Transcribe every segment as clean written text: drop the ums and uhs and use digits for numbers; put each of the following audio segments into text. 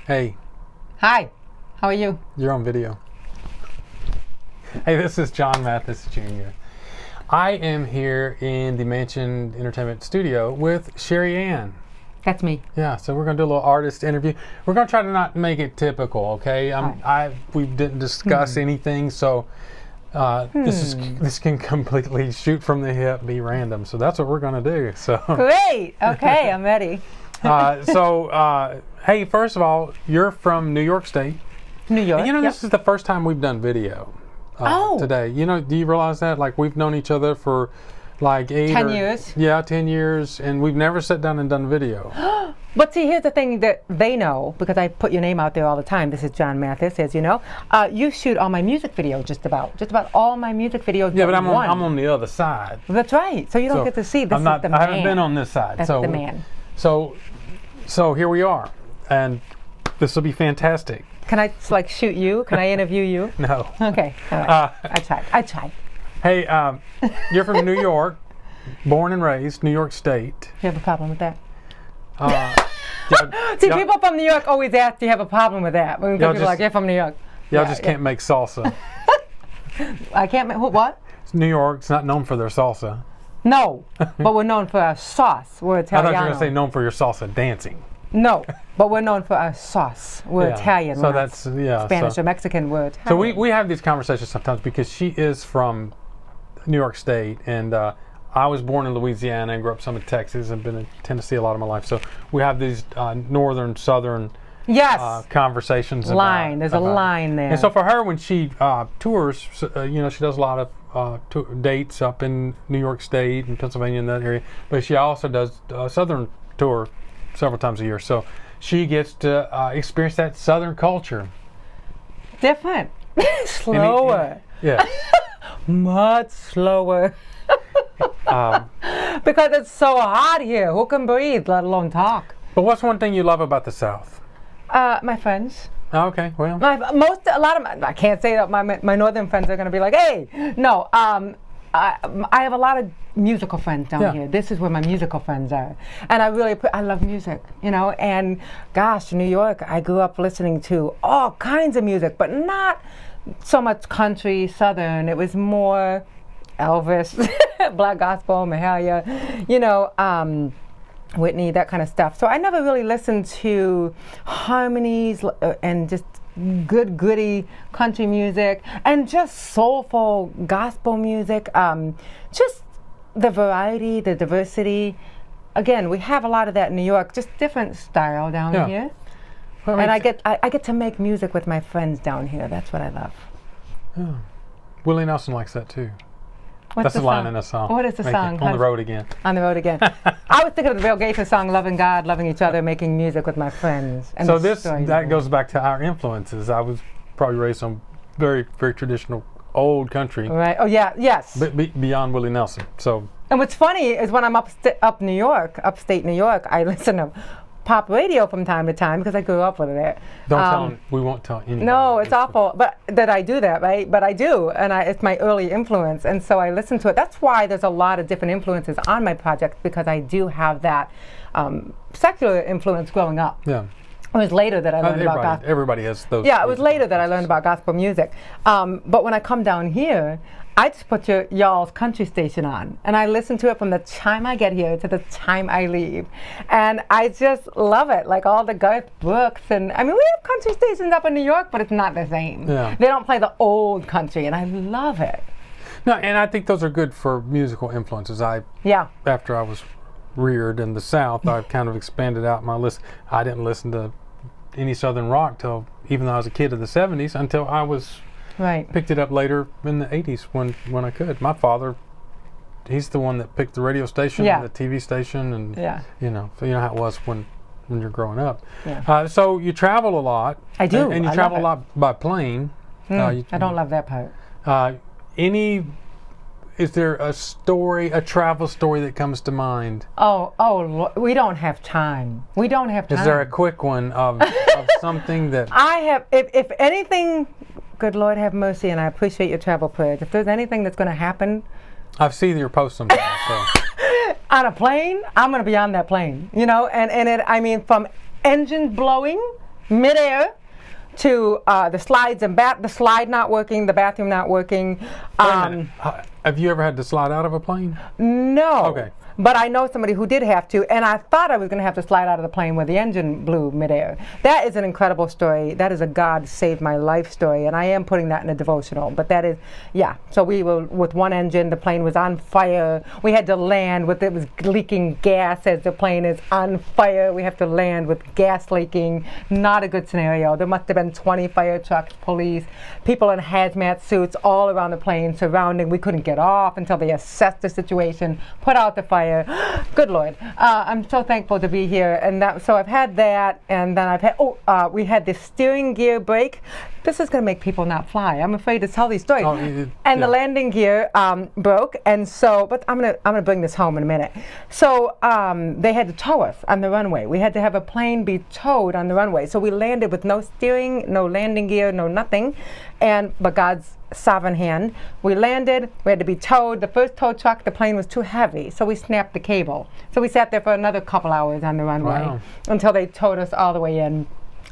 Hey. Hi. How are you? You're on video. Hey, this is John Mathis Jr. I am here in the Mansion Entertainment Studio with Sherry Ann. That's me. Yeah, so we're going to do a little artist interview. We're going to try to not make it typical, okay? We didn't discuss anything, so this can completely shoot from the hip, be random. So that's what we're going to do. So great. Okay, I'm ready. Hey, first of all, you're from New York State. New York. And this is the first time we've done video today. Do you realize that? Like, we've known each other for like 10 years. Yeah, 10 years, and we've never sat down and done video. But see, here's the thing that they know, because I put your name out there all the time. This is John Mathis, as you know. You shoot all my music videos, just about all my music videos. Yeah, but I'm on the other side. That's right. So you don't get to see. This is the man. I haven't been on this side. That's the man. So here we are, and this will be fantastic. Can I shoot you? Can I interview you? No. Okay. All right. I tried. Hey, you're from New York, born and raised, New York State. You have a problem with that? See, people from New York always ask, do you have a problem with that? When people are like, you're from New York. Y'all just can't make salsa. I can't make, what? New York's not known for their salsa. No, but we're known for our sauce. We're Italiano. I thought you were going to say known for your salsa dancing. No, but we're known for our sauce. We're Italian. So that's, Spanish or Mexican, we're Italian. So we have these conversations sometimes because she is from New York State, and I was born in Louisiana and grew up some in Texas and been in Tennessee a lot of my life. So we have these northern, southern conversations. There's a line there. And so for her, when she tours, she does a lot of dates up in New York State and Pennsylvania and that area. But she also does a southern tour several times a year. So she gets to experience that southern culture. Different. Slower. Yeah. Much slower. Because it's so hot here. Who can breathe, let alone talk? But what's one thing you love about the South? My friends. Oh, okay, well. I can't say that my northern friends are going to be like, hey, no. I have a lot of musical friends down here. This is where my musical friends are. And I love music, and gosh, New York, I grew up listening to all kinds of music, but not so much country, southern. It was more Elvis, black gospel, Mahalia, Whitney, that kind of stuff. So I never really listened to harmonies and just goody country music and just soulful gospel music. Just the variety, the diversity. Again, we have a lot of that in New York, just different style down here. Well, and I get to make music with my friends down here. That's what I love. Yeah. Willie Nelson likes that too. What's That's a line in a song. What is the song? On the road again. On the road again. I was thinking of the Bill Gaither song, Loving God, Loving Each Other, Making Music with My Friends. And so that goes back to our influences. I was probably raised on very, very traditional old country. Right. Oh, yeah. Yes. Beyond Willie Nelson. So. And what's funny is when I'm upstate New York, I listen to pop radio from time to time because I grew up with it. Don't tell them. We won't tell anyone. No, it's awful. But that I do that, right? But I do, and it's my early influence, and so I listen to it. That's why there's a lot of different influences on my project, because I do have that secular influence growing up. Yeah. It was later that I learned about gospel. Everybody has those. Yeah, it was later that I learned about gospel music. But when I come down here, I just put y'all's country station on, and I listen to it from the time I get here to the time I leave. And I just love it, like all the Garth Brooks. And I mean, we have country stations up in New York, but it's not the same. Yeah. They don't play the old country, and I love it. No, and I think those are good for musical influences. After I was reared in the South, I've kind of expanded out my list. I didn't listen to any Southern rock even though I was a kid in the 70s, until I was picked it up later in the 80s when I could. My father, he's the one that picked the radio station and the TV station, and so you know how it was when you're growing up. Yeah. So you travel a lot. I do. And you travel a lot by plane. I don't love that part. Is there a travel story that comes to mind? Oh, we don't have time. Is there a quick one of something that... I have, if anything, good Lord have mercy, and I appreciate your travel pledge. If there's anything that's going to happen... I've seen your posts sometimes, so... On a plane, I'm going to be on that plane, and I mean, from engines blowing midair to the slides and the slide not working, the bathroom not working. Have you ever had to slide out of a plane? No. Okay. But I know somebody who did have to, and I thought I was going to have to slide out of the plane where the engine blew midair. That is an incredible story. That is a God saved my life story, and I am putting that in a devotional. But that is, yeah. So we were with one engine. The plane was on fire. We had to land with it was leaking gas as the plane is on fire. We have to land with gas leaking. Not a good scenario. There must have been 20 fire trucks, police, people in hazmat suits all around the plane surrounding. We couldn't get off until they assessed the situation, put out the fire. Good Lord. I'm so thankful to be here. And so I've had that, and then I've had, we had this steering gear break. This is going to make people not fly. I'm afraid to tell these stories. The landing gear broke, and so, but I'm gonna bring this home in a minute. So they had to tow us on the runway. We had to have a plane be towed on the runway. So we landed with no steering, no landing gear, no nothing, but God's sovereign hand. We landed, we had to be towed. The first tow truck, the plane was too heavy, so we snapped the cable. So we sat there for another couple hours on the runway until they towed us all the way in.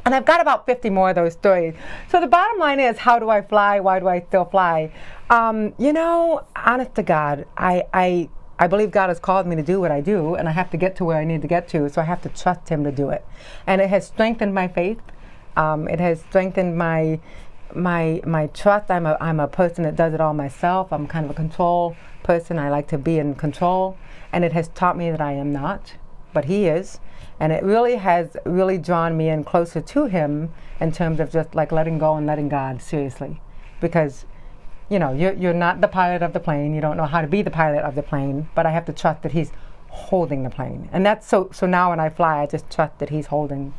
And I've got about 50 more of those stories. So the bottom line is, how do I fly? Why do I still fly? Honest to God, I believe God has called me to do what I do, and I have to get to where I need to get to, so I have to trust Him to do it. And it has strengthened my faith. It has strengthened my trust. I'm a person that does it all myself. I'm kind of a control person. I like to be in control, and it has taught me that I am not, but He is. And it really has drawn me in closer to Him in terms of just like letting go and letting God seriously, because you're not the pilot of the plane. You don't know how to be the pilot of the plane, but I have to trust that He's holding the plane. And that's so now when I fly, I just trust that He's holding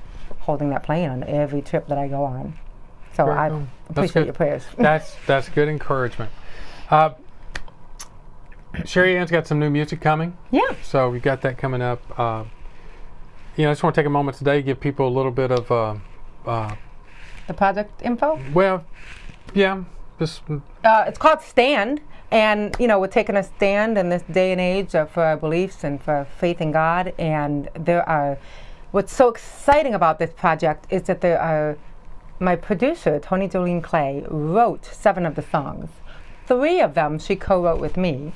that plane on every trip that I go on. So I appreciate your prayers. That's good encouragement. Sherry Ann's got some new music coming. Yeah. So we got that coming up. I just want to take a moment today to give people a little bit of the project info. Well, yeah. It's called Stand, and we're taking a stand in this day and age for our beliefs and for faith in God. And what's so exciting about this project is that my producer, Tony Jolene Clay, wrote 7 of the songs. 3 of them she co-wrote with me.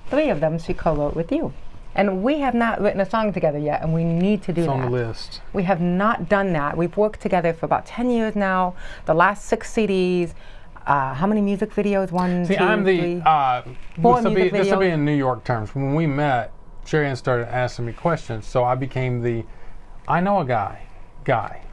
3 of them she co-wrote with you. And we have not written a song together yet, and we need to do that. It's on the list. We have not done that. We've worked together for about 10 years now. The last 6 CDs. How many music videos? 1, 2, 3? 4 music videos. This will be in New York terms. When we met, Sherry Ann started asking me questions, so I became the I know a guy.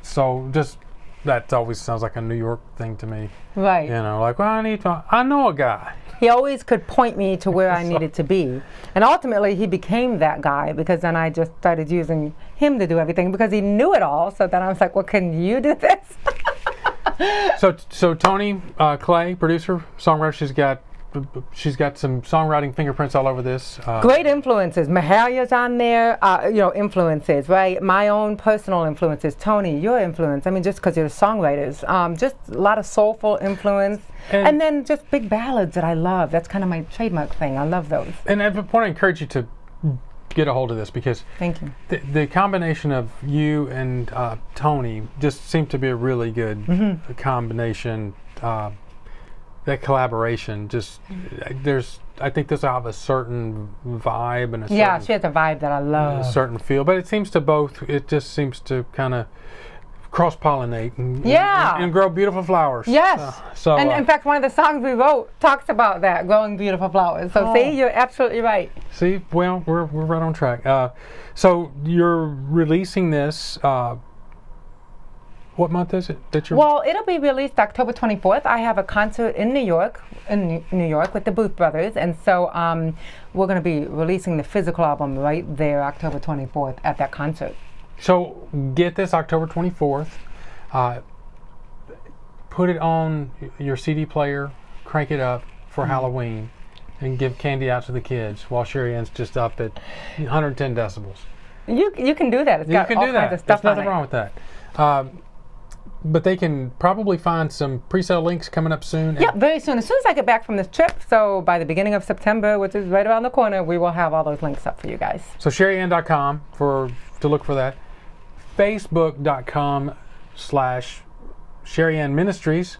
So just that always sounds like a New York thing to me. Right. I know a guy. He always could point me to where I needed to be. And ultimately, he became that guy, because then I just started using him to do everything, because he knew it all. So then I was like, well, can you do this? So Tony Clay, producer, songwriter, she's got some songwriting fingerprints all over this. Great influences. Mahalia's on there. Influences, right? My own personal influences. Tony, your influence. I mean, just because you're songwriters. Just a lot of soulful influence. And then just big ballads that I love. That's kind of my trademark thing. I love those. And I want to encourage you to get a hold of this, because thank you. The combination of you and Tony just seemed to be a really good combination. That collaboration, I think this will have a certain vibe and she has a vibe that I love. A certain feel, but it just seems to kind of cross-pollinate and grow beautiful flowers. Yes. And in fact, one of the songs we wrote talks about that, growing beautiful flowers. So see, you're absolutely right. See, well, we're right on track. So you're releasing this. What month is it that you're? Well, it'll be released October 24th. I have a concert in New York with the Booth Brothers, and so we're going to be releasing the physical album right there, October 24th, at that concert. So get this, October 24th. Put it on your CD player, crank it up for Halloween, and give candy out to the kids while Sherry Ann's just up at 110 decibels. You can do that. It's got all kinds of stuff There's nothing wrong with that. But they can probably find some pre-sale links coming up soon. Yeah, very soon. As soon as I get back from this trip, so by the beginning of September, which is right around the corner, we will have all those links up for you guys. So sherryann.com to look for that. Facebook.com facebook.com/Sherry Ann Ministries.